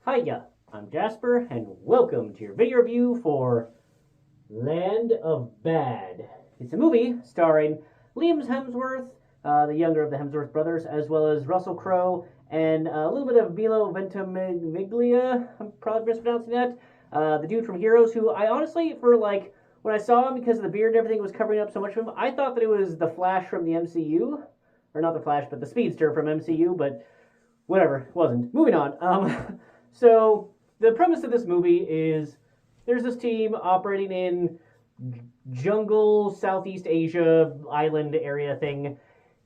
Hiya, I'm Jasper, and welcome to your video review for Land of Bad. It's a movie starring Liam Hemsworth, the younger of the Hemsworth brothers, as well as Russell Crowe and a little bit of Milo Ventimiglia. I'm probably mispronouncing that. The dude from Heroes, who I honestly, when I saw him because of the beard and everything was covering up so much of him, I thought that it was the Flash from the MCU. Or not the Flash, but the Speedster from MCU, but whatever, it wasn't. Moving on. So the premise of this movie is there's this team operating in jungle, Southeast Asia, island area thing,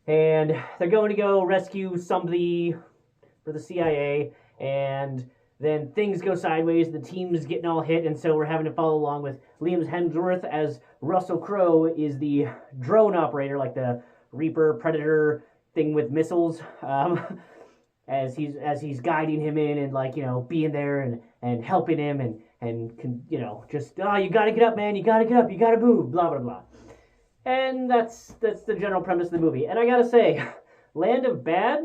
and they're going to go rescue somebody for the CIA, and then things go sideways, the team's getting all hit, and so we're having to follow along with Liam Hemsworth as Russell Crowe is the drone operator, like the Reaper Predator thing with missiles. As he's guiding him in and being there and helping him and just you gotta get up, man, you gotta get up, you gotta move, blah blah blah. And that's the general premise of the movie. And I gotta say, Land of Bad,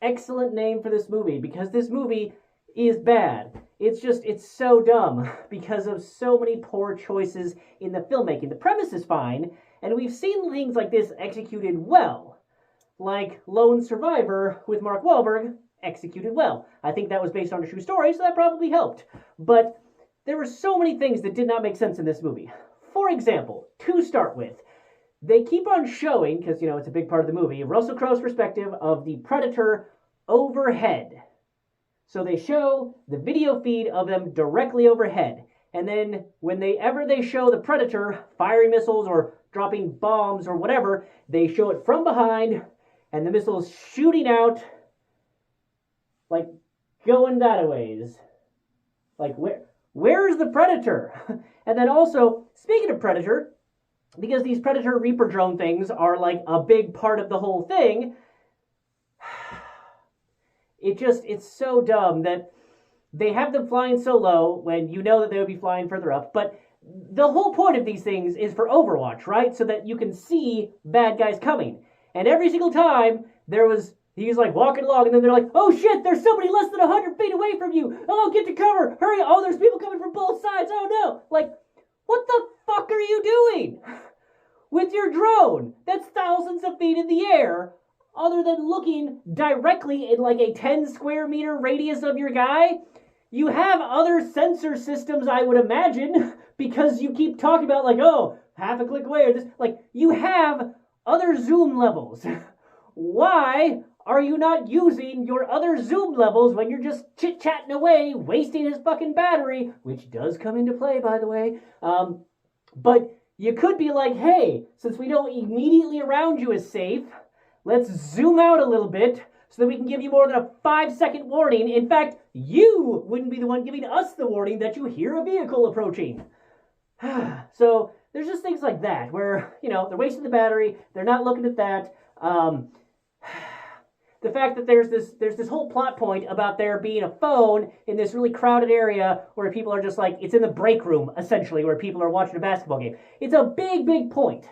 excellent name for this movie, because this movie is bad. It's so dumb because of so many poor choices in the filmmaking. The premise is fine, and we've seen things like this executed well. Like Lone Survivor with Mark Wahlberg, executed well. I think that was based on a true story, so that probably helped. But there were so many things that did not make sense in this movie. For example, to start with, they keep on showing, because, it's a big part of the movie, Russell Crowe's perspective of the Predator overhead. So they show the video feed of them directly overhead. And then whenever they show the Predator firing missiles or dropping bombs or whatever, they show it from behind, and the missile's shooting out, going that a ways. Where's the Predator? And then also, speaking of Predator, because these Predator Reaper drone things are a big part of the whole thing, it's so dumb that they have them flying so low when you know that they would be flying further up, but the whole point of these things is for Overwatch, right? So that you can see bad guys coming. And every single time, he's walking along, and then they're like, oh shit, there's somebody less than 100 feet away from you. Oh, get to cover. Hurry. Oh, there's people coming from both sides. Oh no. What the fuck are you doing with your drone that's thousands of feet in the air, other than looking directly in a 10 square meter radius of your guy? You have other sensor systems, I would imagine, because you keep talking about oh, half a click away or this. You have other zoom levels. Why are you not using your other zoom levels when you're just chit-chatting away, wasting his fucking battery, which does come into play, by the way. But you could be hey, since we know immediately around you is safe, let's zoom out a little bit so that we can give you more than a 5-second warning. In fact, you wouldn't be the one giving us the warning that you hear a vehicle approaching. So there's just things like that where, they're wasting the battery. They're not looking at that. The fact that there's this whole plot point about there being a phone in this really crowded area where people are just it's in the break room, essentially, where people are watching a basketball game. It's a big, big point.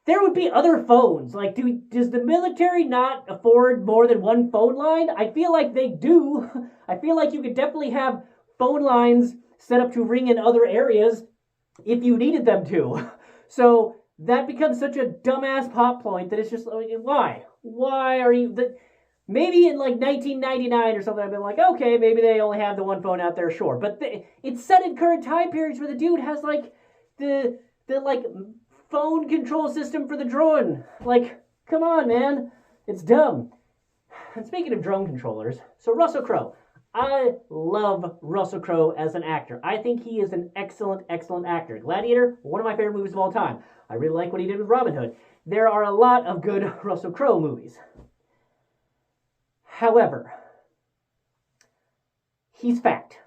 There would be other phones. Does the military not afford more than one phone line? I feel like they do. I feel like you could definitely have phone lines set up to ring in other areas if you needed them to. So that becomes such a dumbass plot point that it's just, why? Why are you... Maybe in 1999 or something, I've been okay, maybe they only have the one phone out there, sure. But it's set in current time periods where the dude has the phone control system for the drone. Come on, man. It's dumb. And speaking of drone controllers, so Russell Crowe. I love Russell Crowe as an actor. I think he is an excellent, excellent actor. Gladiator, one of my favorite movies of all time. I really like what he did with Robin Hood. There are a lot of good Russell Crowe movies. However, he's fat.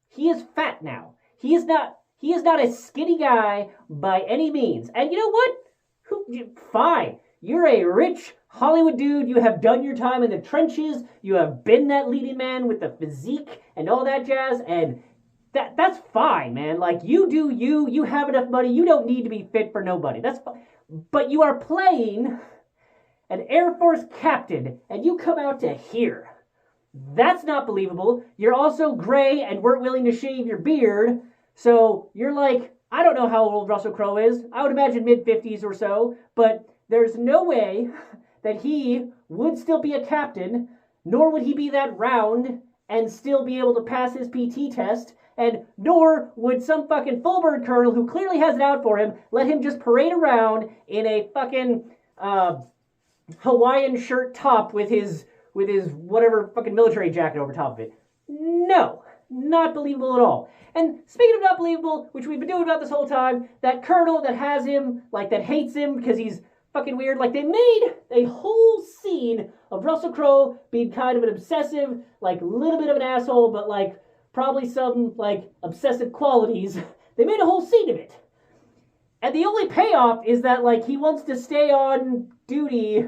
He is fat now. He is not a skinny guy by any means. And you know what? Fine. You're a rich Hollywood dude. You have done your time in the trenches. You have been that leading man with the physique and all that jazz. And that's fine, man. You do you. You have enough money. You don't need to be fit for nobody. That's fine. But you are playing an Air Force captain, and you come out to here That's not believable. You're also gray and weren't willing to shave your beard. So you're like, I don't know how old Russell Crowe is. I would imagine mid-50s or so. But there's no way that he would still be a captain, nor would he be that round and still be able to pass his PT test, and nor would some fucking full-bird colonel who clearly has it out for him let him just parade around in a fucking Hawaiian shirt top with his whatever fucking military jacket over top of it. No, not believable at all. And speaking of not believable, which we've been doing about this whole time, that colonel that has him, like that hates him because he's fucking weird, like they made a whole scene of Russell Crowe being kind of an obsessive, like little bit of an asshole, but like probably some like obsessive qualities. They made a whole scene of it. And the only payoff is that like he wants to stay on duty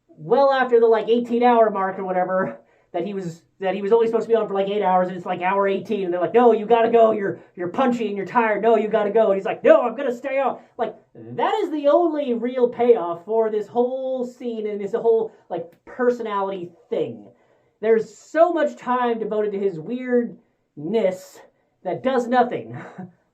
well after the like 18-hour mark or whatever that he was only supposed to be on for like 8 hours, and it's like hour 18, and they're like, no, you gotta go, you're punchy and you're tired, no, you gotta go, and he's like, no, I'm gonna stay on. Like, that is the only real payoff for this whole scene and this whole like personality thing. There's so much time devoted to his weirdness that does nothing.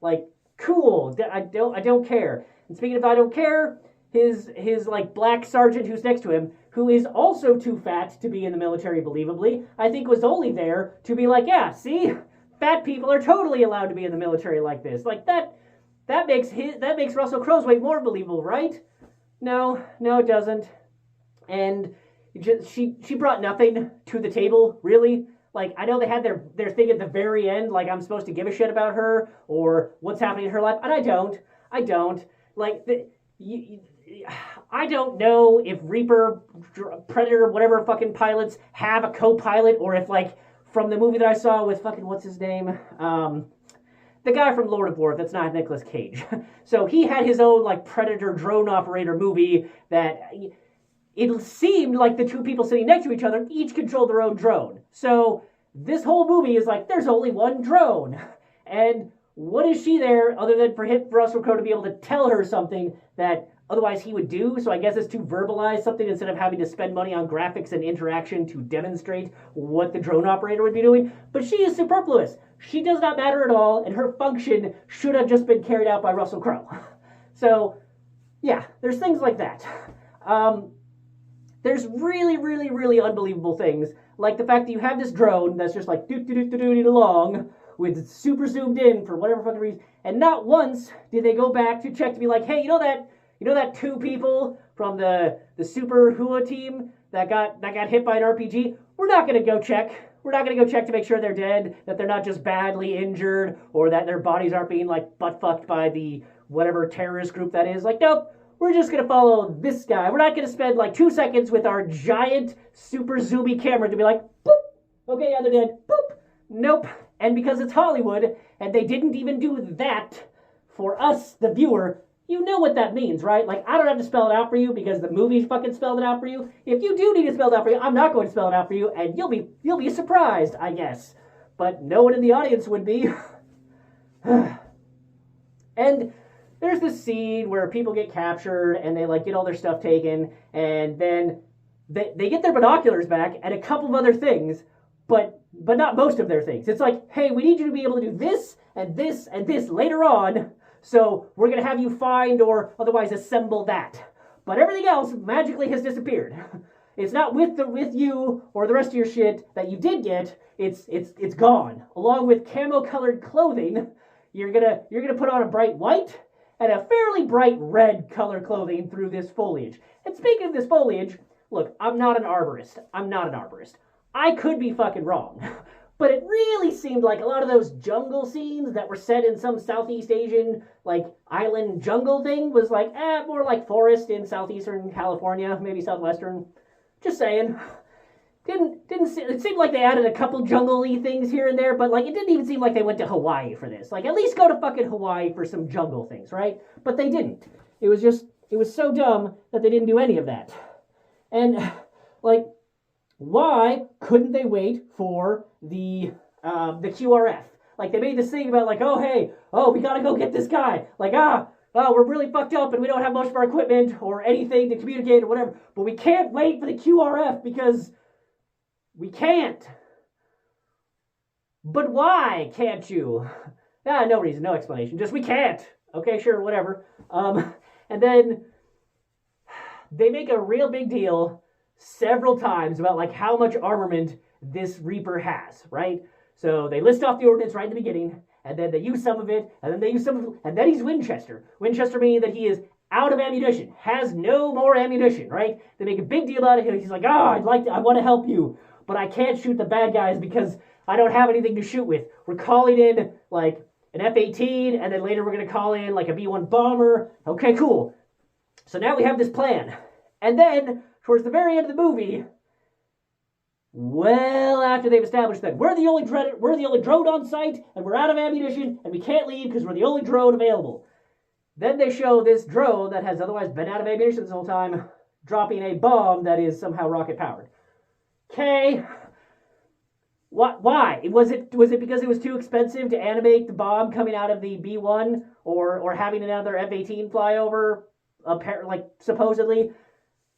Like, cool, I don't care. And speaking of I don't care, his like black sergeant who's next to him, who is also too fat to be in the military, believably, I think was only there to be like, yeah, see, fat people are totally allowed to be in the military like this. Like that makes Russell Crowe's way more believable, right? No, it doesn't. And she brought nothing to the table, really. Like, I know they had their thing at the very end, like I'm supposed to give a shit about her or what's happening in her life, and I don't. Like, I don't know if Reaper, Predator, whatever fucking pilots have a co-pilot, or if, like, from the movie that I saw with fucking, what's his name? The guy from Lord of War, that's not Nicolas Cage. So he had his own, like, Predator drone operator movie that it seemed like the two people sitting next to each other each controlled their own drone. So this whole movie is like, there's only one drone. And what is she there other than for Russell Crowe to be able to tell her something that otherwise he would do? So I guess it's to verbalize something instead of having to spend money on graphics and interaction to demonstrate what the drone operator would be doing. But she is superfluous. She does not matter at all, and her function should have just been carried out by Russell Crowe. So, yeah, there's things like that. There's really, really, really unbelievable things, like the fact that you have this drone that's just like doot along with super zoomed in for whatever fucking reason, and not once did they go back to check to be like, hey, you know that two people from the Super Hua team that got hit by an RPG? We're not gonna go check. We're not gonna go check to make sure they're dead, that they're not just badly injured, or that their bodies aren't being like butt fucked by the whatever terrorist group that is. Like, nope. We're just going to follow this guy. We're not going to spend like 2 seconds with our giant super zoomy camera to be like, boop, okay, yeah, they're dead, boop. Nope. And because it's Hollywood, and they didn't even do that for us, the viewer, you know what that means, right? Like, I don't have to spell it out for you because the movie fucking spelled it out for you. If you do need to spell it out for you, I'm not going to spell it out for you, and you'll be surprised, I guess. But no one in the audience would be. And there's this scene where people get captured and they like get all their stuff taken, and then they get their binoculars back and a couple of other things, but not most of their things. It's like, hey, we need you to be able to do this and this and this later on, so we're going to have you find or otherwise assemble that. But everything else magically has disappeared. It's not with you or the rest of your shit that you did get. It's gone. Along with camo-colored clothing, you're gonna put on a bright white and a fairly bright red color clothing through this foliage. And speaking of this foliage, look, I'm not an arborist. I could be fucking wrong. But it really seemed like a lot of those jungle scenes that were set in some Southeast Asian, like, island jungle thing was like, more like forest in southeastern California, maybe southwestern. Just saying. It seemed like they added a couple jungle-y things here and there, but like it didn't even seem like they went to Hawaii for this. Like, at least go to fucking Hawaii for some jungle things, right? But they didn't. It was so dumb that they didn't do any of that. And like, why couldn't they wait for the QRF? Like, they made this thing about like, we gotta go get this guy. Like, we're really fucked up and we don't have much of our equipment or anything to communicate or whatever, but we can't wait for the QRF because we can't. But why can't you? Ah, no reason, no explanation. Just we can't. Okay, sure, whatever. And then they make a real big deal several times about like how much armament this Reaper has, right? So they list off the ordnance right in the beginning, and then they use some of it, and then they use some of it, and then he's Winchester. Winchester meaning that he is out of ammunition, has no more ammunition, right? They make a big deal about it. He's like, I want to help you, but I can't shoot the bad guys because I don't have anything to shoot with. We're calling in like an F-18, and then later we're going to call in like a B-1 bomber. Okay, cool. So now we have this plan. And then, towards the very end of the movie, well after they've established that we're the only drone on site, and we're out of ammunition, and we can't leave because we're the only drone available. Then they show this drone that has otherwise been out of ammunition this whole time, dropping a bomb that is somehow rocket-powered. Okay. Why? Was it because it was too expensive to animate the bomb coming out of the B-1 or having another F-18 fly over, like, supposedly?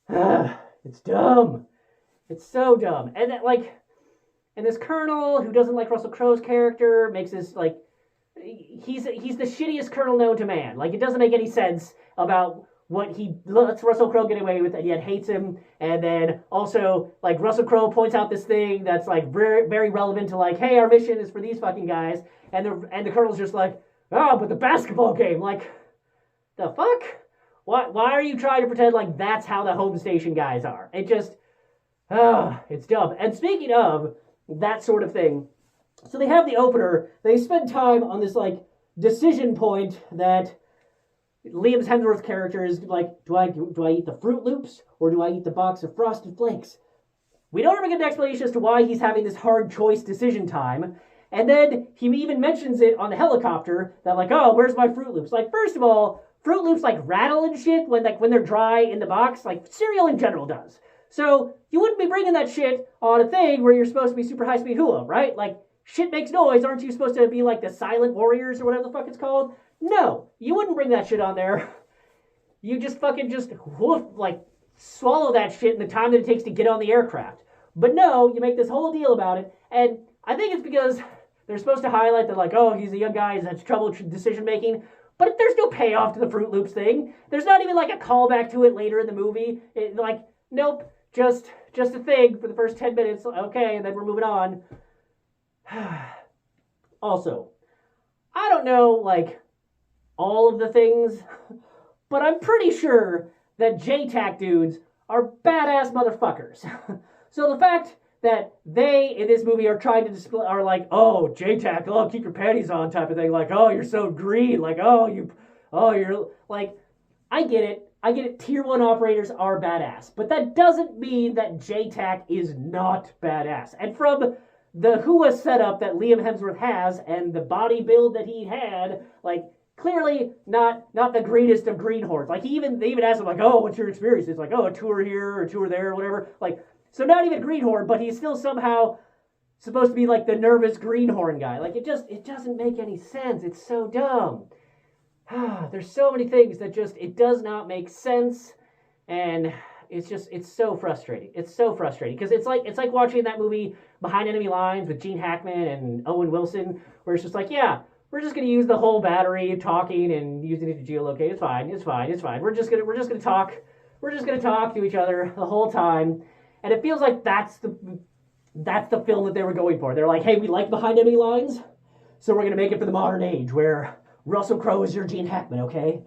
It's dumb. It's so dumb. And that, like, and this colonel who doesn't like Russell Crowe's character makes this, like, he's the shittiest colonel known to man. Like, it doesn't make any sense about what he lets Russell Crowe get away with and yet hates him. And then also, like, Russell Crowe points out this thing that's, like, very, very relevant to, like, hey, our mission is for these fucking guys. And the colonel's just like, oh, but the basketball game, like, the fuck? Why are you trying to pretend like that's how the home station guys are? It just, it's dumb. And speaking of that sort of thing, so they have the opener, they spend time on this, like, decision point that Liam Hemsworth's character is like, do I eat the Fruit Loops or do I eat the box of Frosted Flakes? We don't ever get an explanation as to why he's having this hard choice decision time. And then he even mentions it on the helicopter that, like, oh, where's my Fruit Loops? Like, first of all, Fruit Loops like rattle and shit when they're dry in the box, like cereal in general does. So you wouldn't be bringing that shit on a thing where you're supposed to be super high speed hula, right? Like, shit makes noise. Aren't you supposed to be like the Silent Warriors or whatever the fuck it's called? No, you wouldn't bring that shit on there. You just fucking like swallow that shit in the time that it takes to get on the aircraft. But no, you make this whole deal about it, and I think it's because they're supposed to highlight that, like, oh, he's a young guy, he's had trouble decision making. But there's no payoff to the Fruit Loops thing. There's not even like a callback to it later in the movie. Like, nope, just a thing for the first 10 minutes. Okay, and then we're moving on. Also, I don't know, like, all of the things, but I'm pretty sure that JTAC dudes are badass motherfuckers. So the fact that they, in this movie, are trying to display, are like, oh, JTAC, oh, keep your panties on type of thing, like, oh, you're so green, like, you're, like, I get it, tier 1 operators are badass, but that doesn't mean that JTAC is not badass. And from the HUA setup that Liam Hemsworth has, and the body build that he had, like, clearly not the greenest of greenhorns. Like, they even asked him, like, oh, what's your experience? It's like, oh, a tour here, or a tour there, or whatever, like, so not even greenhorn, but he's still somehow supposed to be like the nervous greenhorn guy. Like, it doesn't make any sense. It's so dumb. There's so many things that it does not make sense, and it's so frustrating. It's so frustrating because it's like watching that movie Behind Enemy Lines with Gene Hackman and Owen Wilson, where it's just like, yeah, we're just gonna use the whole battery talking and using it to geolocate. It's fine. We're just gonna talk to each other the whole time. And it feels like that's the film that they were going for. They're like, hey, we like Behind Enemy Lines, so we're going to make it for the modern age where Russell Crowe is your Gene Hackman, okay?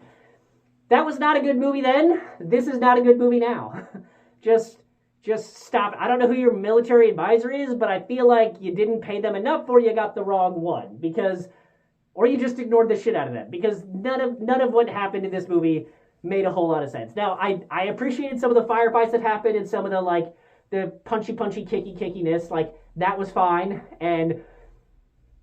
That was not a good movie then. This is not a good movie now. Just stop. I don't know who your military advisor is, but I feel like you didn't pay them enough or you got the wrong one. Or you just ignored the shit out of them. Because none of what happened in this movie made a whole lot of sense. Now, I appreciated some of the firefights that happened and some of the, like, the punchy, kickiness, like, that was fine. And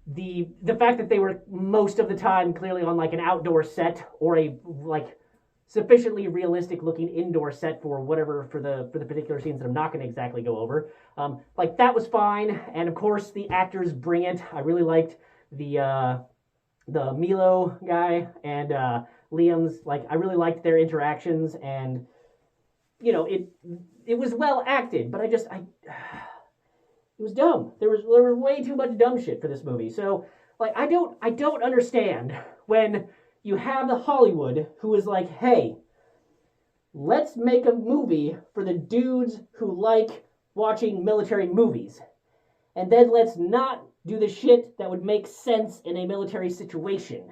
the fact that they were most of the time clearly on, like, an outdoor set or a, like, sufficiently realistic looking indoor set for the particular scenes that I'm not going to exactly go over. Like, that was fine. And of course the actors bring it. I really liked the Milo guy and Liam's, like, I really liked their interactions, and, you know, it was well acted, but It was dumb. There was way too much dumb shit for this movie. So like I don't understand when you have the Hollywood who is like, hey, let's make a movie for the dudes who like watching military movies. And then let's not do the shit that would make sense in a military situation.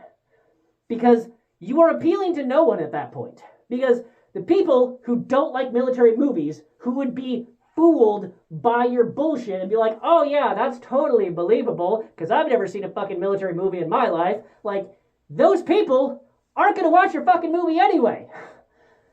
Because you are appealing to no one at that point. Because the people who don't like military movies, who would be fooled by your bullshit and be like, oh yeah, that's totally believable, because I've never seen a fucking military movie in my life, like, those people aren't going to watch your fucking movie anyway.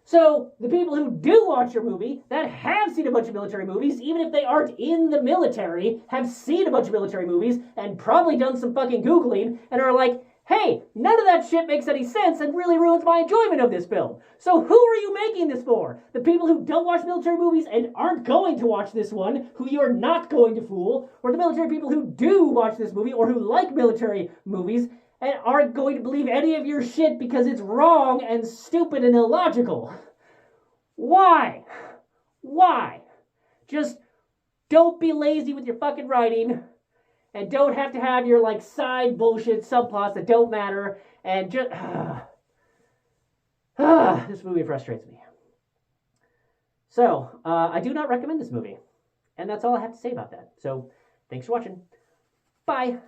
So the people who do watch your movie, that have seen a bunch of military movies, even if they aren't in the military, have seen a bunch of military movies and probably done some fucking Googling and are like, hey, none of that shit makes any sense and really ruins my enjoyment of this film. So who are you making this for? The people who don't watch military movies and aren't going to watch this one, who you're not going to fool, or the military people who do watch this movie or who like military movies and aren't going to believe any of your shit because it's wrong and stupid and illogical. Why? Why? Just don't be lazy with your fucking writing and don't have to have your like side bullshit subplots that don't matter and just this movie frustrates me. So, I do not recommend this movie. And that's all I have to say about that. So, thanks for watching. Bye.